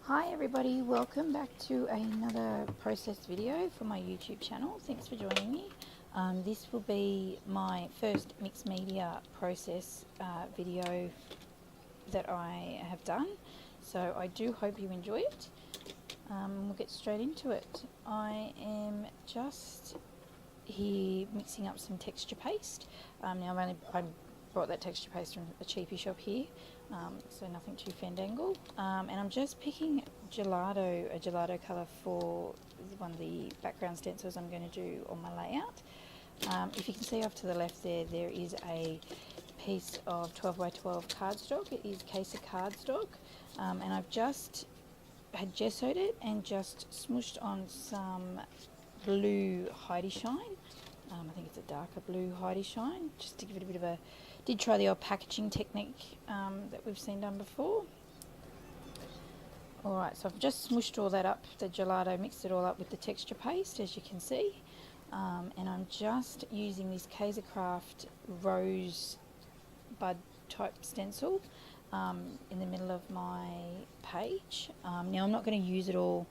Hi everybody, welcome back to another process video for my YouTube channel. Thanks for joining me. This will be my first mixed media process video that I have done, so I do hope you enjoy it. We'll get straight into it. I am just here mixing up some texture paste. Now I bought that texture paste from a cheapy shop here, so nothing too fandangle. And I'm just picking a gelato colour for one of the background stencils I'm going to do on my layout. If you can see off to the left there is a piece of 12 by 12 cardstock. It is Kesa cardstock, and I've just had gessoed it and just smooshed on some blue Heidi Shine. I think it's a darker blue Heidi Shine, just to give it a bit of a... Did try the old packaging technique that we've seen done before. Alright, so I've just smooshed all that up, the gelato, mixed it all up with the texture paste, as you can see. And I'm just using this Kaisercraft rose bud type stencil in the middle of my page. Now I'm not going to use it all,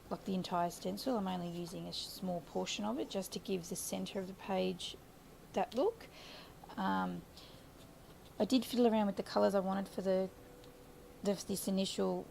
like the entire stencil. I'm only using a small portion of it just to give the center of the page that look. I did fiddle around with the colours I wanted for this initial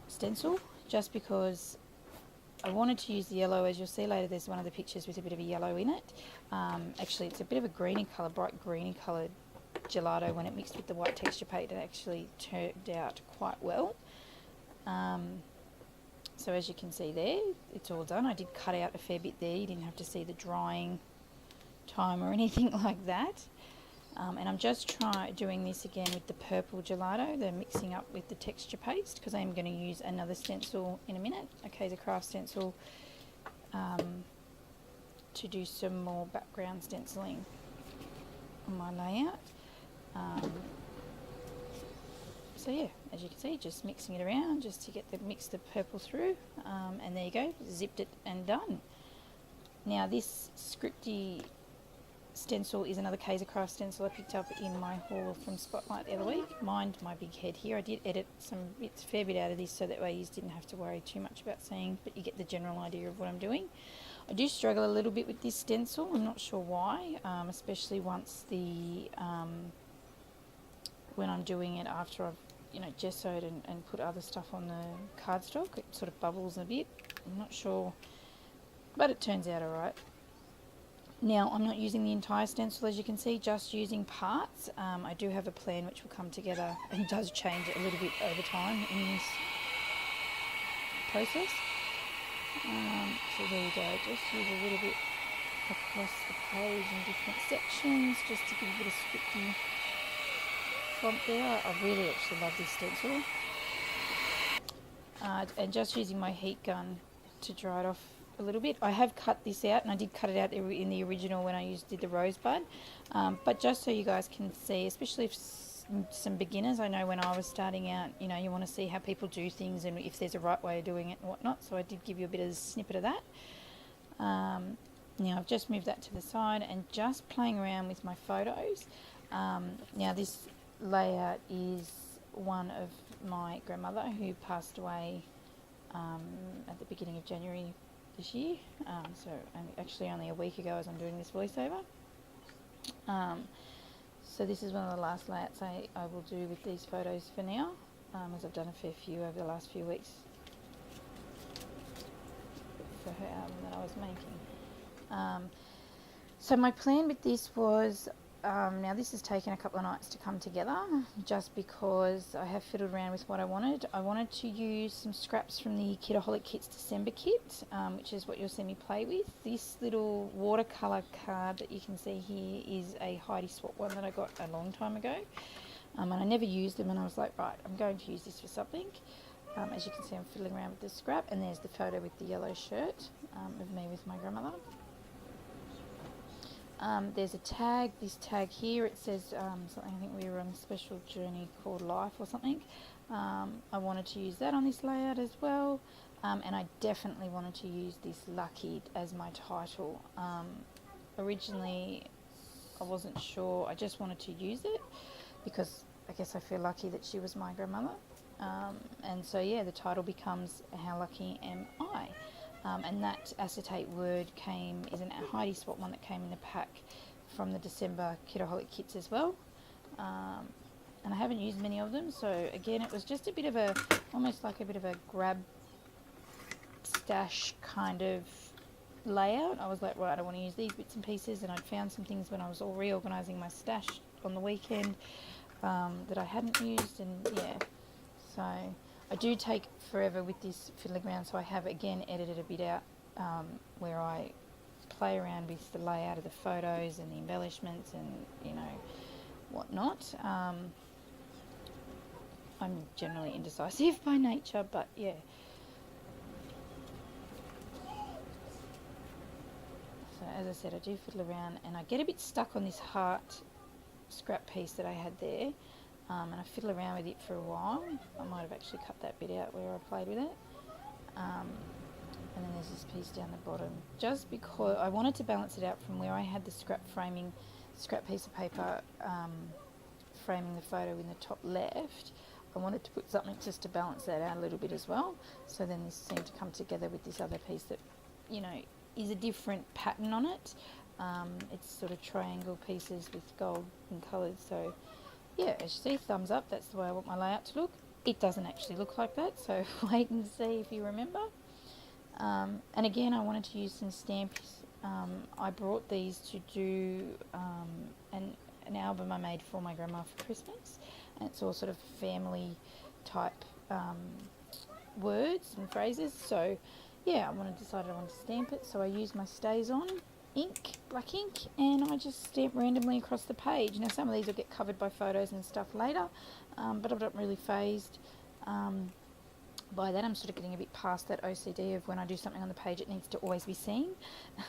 stencil, just because I wanted to use the yellow. As you'll see later, there's one of the pictures with a bit of a yellow in it. Actually, it's a bit of a greeny colour, bright greeny coloured gelato. When it mixed with the white texture paint, it actually turned out quite well. So as you can see there, it's all done. I did cut out a fair bit there. You didn't have to see the drying time or anything like that. And I'm just doing this again with the purple gelato. They're mixing up with the texture paste, because I'm going to use another stencil in a minute, a Kaisercraft stencil, to do some more background stenciling on my layout. So yeah, as you can see, just mixing it around just to mix the purple through, and there you go, zipped it and done. Now this scripty stencil is another Kaisercraft stencil I picked up in my haul from Spotlight the other week. Mind my big head here, I did edit a fair bit out of this so that way you didn't have to worry too much about seeing, but you get the general idea of what I'm doing. I do struggle a little bit with this stencil, I'm not sure why, especially once when I'm doing it after I've gessoed and put other stuff on the cardstock. It sort of bubbles a bit, I'm not sure, but it turns out alright. Now I'm not using the entire stencil, as you can see, just using parts. I do have a plan which will come together and does change a little bit over time in this process. So there you go, just use a little bit across the page in different sections just to give a bit of scripty font there. I really actually love this stencil. And just using my heat gun to dry it off a little bit. I have cut this out, and I did cut it out in the original when I did the rosebud, but just so you guys can see, especially if some beginners, I know when I was starting out, you want to see how people do things and if there's a right way of doing it and whatnot, so I did give you a bit of a snippet of that. Now I've just moved that to the side and just playing around with my photos. Now this layout is one of my grandmother who passed away at the beginning of January this year, so actually only a week ago as I'm doing this voiceover. So this is one of the last layouts I will do with these photos for now, as I've done a fair few over the last few weeks for her album that I was making. So my plan with this was, now this has taken a couple of nights to come together, just because I have fiddled around with what I wanted. I wanted to use some scraps from the Kitaholic Kits December kit, which is what you'll see me play with. This little watercolour card that you can see here is a Heidi Swap one that I got a long time ago, and I never used them, and I was like, right, I'm going to use this for something. As you can see, I'm fiddling around with the scrap, and there's the photo with the yellow shirt of me with my grandmother. There's a tag, this tag here, it says something, I think we were on a special journey called Life or something. I wanted to use that on this layout as well, and I definitely wanted to use this Lucky as my title. Originally I wasn't sure, I just wanted to use it because I guess I feel lucky that she was my grandmother. And so yeah, the title becomes How Lucky Am I? And that acetate word is an Heidi Swap one that came in the pack from the December Kitaholic kits as well. And I haven't used many of them, so again it was just a bit of a, almost like a bit of a grab stash kind of layout. I was like, right, I want to use these bits and pieces, and I'd found some things when I was all reorganising my stash on the weekend that I hadn't used, and yeah, so I do take forever with this fiddling around, so I have again edited a bit out where I play around with the layout of the photos and the embellishments and, you know, whatnot. I'm generally indecisive by nature, but yeah. So as I said, I do fiddle around and I get a bit stuck on this heart scrap piece that I had there, and I fiddle around with it for a while. I might have actually cut that bit out where I played with it. And then there's this piece down the bottom, just because I wanted to balance it out from where I had the scrap piece of paper framing the photo in the top left. I wanted to put something just to balance that out a little bit as well. So then this seemed to come together with this other piece that, you know, is a different pattern on it. It's sort of triangle pieces with gold and colours. So yeah, as you see, thumbs up, that's the way I want my layout to look. It doesn't actually look like that, so wait and see if you remember. And again, I wanted to use some stamps. I brought these to do an album I made for my grandma for Christmas, and it's all sort of family type words and phrases. So yeah, I decided I wanted to stamp it, so I used my StazOn ink, black ink, and I just stamp randomly across the page. Now some of these will get covered by photos and stuff later, but I'm not really phased by that. I'm sort of getting a bit past that OCD of when I do something on the page it needs to always be seen.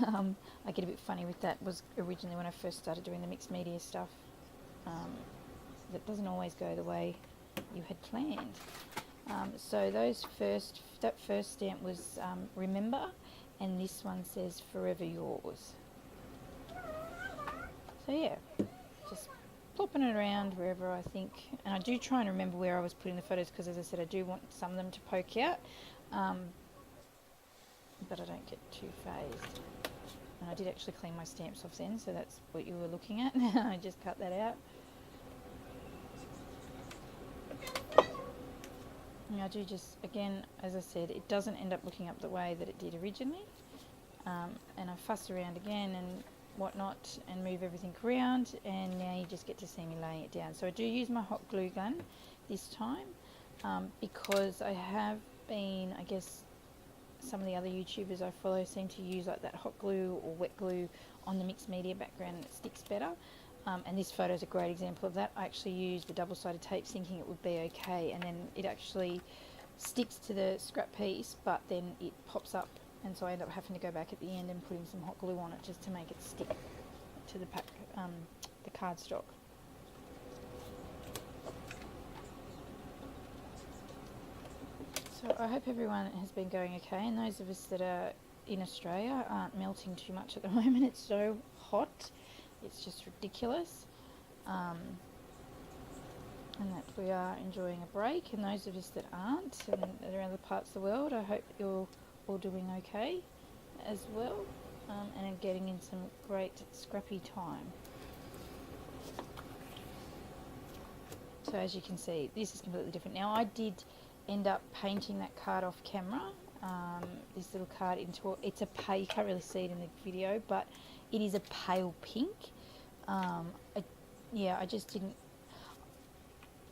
I get a bit funny with that. Was originally when I first started doing the mixed media stuff. That doesn't always go the way you had planned. So that first stamp was Remember, and this one says Forever Yours. So yeah, just plopping it around wherever I think, and I do try and remember where I was putting the photos, because as I said, I do want some of them to poke out, but I don't get too phased. And I did actually clean my stamps off then, so that's what you were looking at. I just cut that out. And I do just, again, as I said, it doesn't end up looking up the way that it did originally, and I fuss around again and whatnot and move everything around, and now you just get to see me laying it down. So I do use my hot glue gun this time, because I have been, I guess some of the other YouTubers I follow seem to use like that hot glue or wet glue on the mixed media background, and it sticks better. And this photo is a great example of that. I actually used the double-sided tape thinking it would be okay, and then it actually sticks to the scrap piece, but then it pops up, and so I end up having to go back at the end and putting some hot glue on it just to make it stick to the pack, the cardstock. So I hope everyone has been going okay, and those of us that are in Australia aren't melting too much at the moment. It's so hot, it's just ridiculous, and that we are enjoying a break. And those of us that aren't, and that are in other parts of the world, I hope you're all doing okay as well, and are getting in some great scrappy time. So as you can see, this is completely different. Now I did end up painting that card off camera, this little card into it's a pale, you can't really see it in the video, but it is a pale pink. I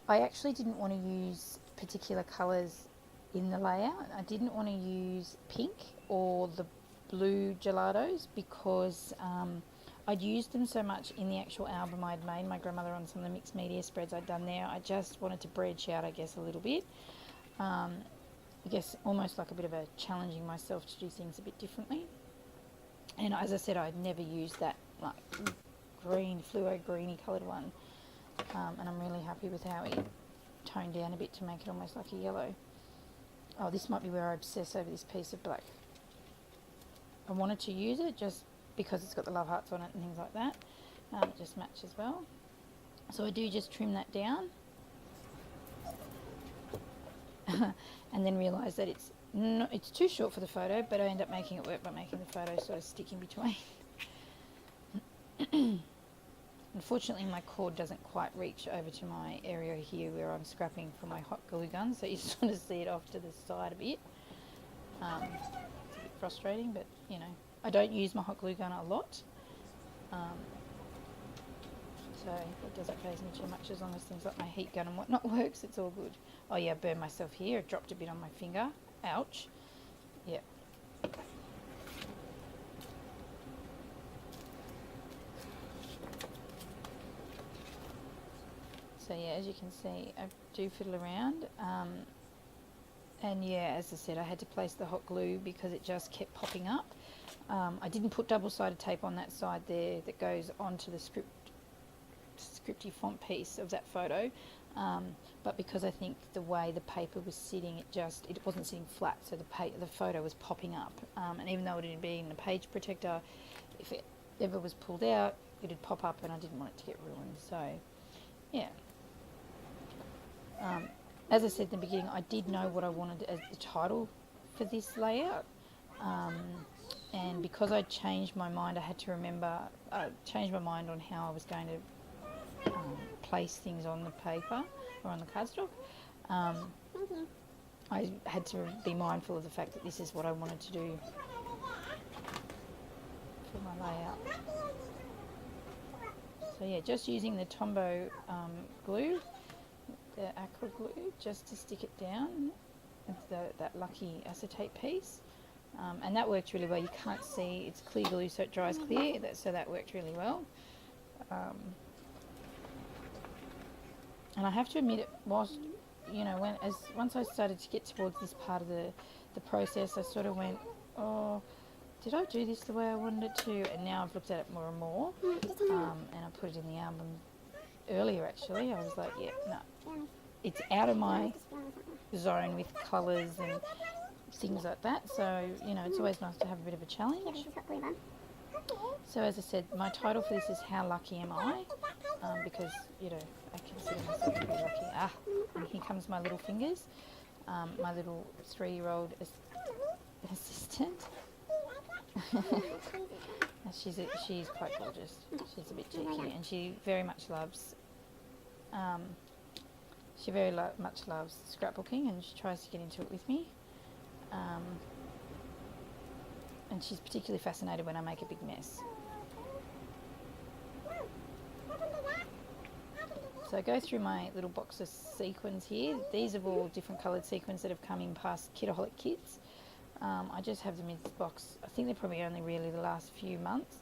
actually didn't want to use particular colours in the layout. I didn't want to use pink or the blue gelatos, because I'd used them so much in the actual album I'd made my grandmother on some of the mixed media spreads I'd done there. I just wanted to branch out, I guess, a little bit. I guess almost like a bit of a challenging myself to do things a bit differently. And as I said, I'd never used that like green, fluo greeny coloured one, and I'm really happy with how it toned down a bit to make it almost like a yellow. Oh, this might be where I obsess over this piece of black. I wanted to use it just because it's got the love hearts on it and things like that. It just matches well. So I do just trim that down. and then realise that it's too short for the photo, but I end up making it work by making the photo sort of stick in between. Unfortunately, my cord doesn't quite reach over to my area here where I'm scrapping for my hot glue gun, so you sort of see it off to the side a bit. It's a bit frustrating, but you know, I don't use my hot glue gun a lot, so it doesn't faze me too much as long as things like my heat gun and whatnot works. It's all good. Oh yeah, I burned myself here. I dropped a bit on my finger. Ouch. Yep. So yeah, as you can see, I do fiddle around, and yeah, as I said, I had to place the hot glue because it just kept popping up. I didn't put double-sided tape on that side there that goes onto the scripty font piece of that photo, but because I think the way the paper was sitting, it wasn't sitting flat, so the photo was popping up, and even though it had been in a page protector, if it ever was pulled out, it'd pop up, and I didn't want it to get ruined. So yeah. As I said in the beginning, I did know what I wanted as the title for this layout, and because I changed my mind, I had to change my mind on how I was going to place things on the paper or on the cardstock. I had to be mindful of the fact that this is what I wanted to do for my layout. So yeah, just using the Tombow glue, the aqua glue, just to stick it down with that lucky acetate piece, and that worked really well. You can't see, it's clear glue, so it dries clear, so that worked really well. And I have to admit, it whilst, you know, once I started to get towards this part of the process, I sort of went, oh, did I do this the way I wanted it to? And now I've looked at it more and more, and I put it in the album earlier actually. I was like, yeah, no, it's out of my zone with colours and things like that, so you know, it's always nice to have a bit of a challenge. So as I said, my title for this is How Lucky Am I? Because, you know, I consider myself to be lucky. And here comes my little fingers, my little 3-year-old assistant. She's quite gorgeous. She's a bit cheeky, and she very much loves much loves scrapbooking, and she tries to get into it with me. And she's particularly fascinated when I make a big mess. So I go through my little box of sequins here. These are all different coloured sequins that have come in past Kitaholic kits. I just have them in this box. I think they're probably only really the last few months.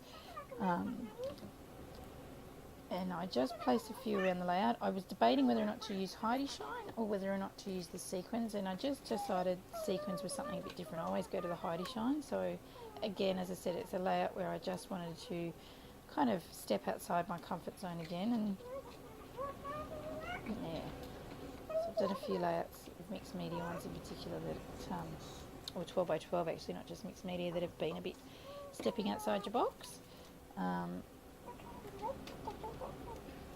And I just placed a few around the layout. I was debating whether or not to use Heidi Shine or whether or not to use the sequins, and I just decided sequins was something a bit different. I always go to the Heidi Shine. So again, as I said, it's a layout where I just wanted to kind of step outside my comfort zone again, and yeah. So I've done a few layouts with mixed media ones in particular that, or 12 by 12 actually, not just mixed media, that have been a bit stepping outside your box.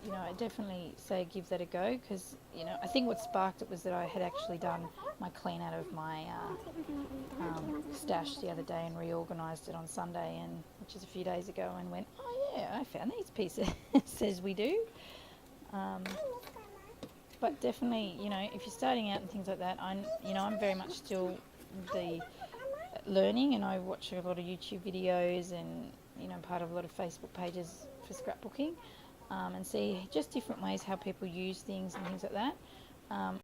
You know, I definitely say give that a go, because, you know, I think what sparked it was that I had actually done my clean out of my stash the other day and reorganised it on Sunday, and which is a few days ago, and went, oh yeah, I found these pieces. Says we do. But definitely, you know, if you're starting out and things like that, I'm very much still the learning, and I watch a lot of YouTube videos, and, you know, I'm part of a lot of Facebook pages for scrapbooking, and see just different ways how people use things and things like that.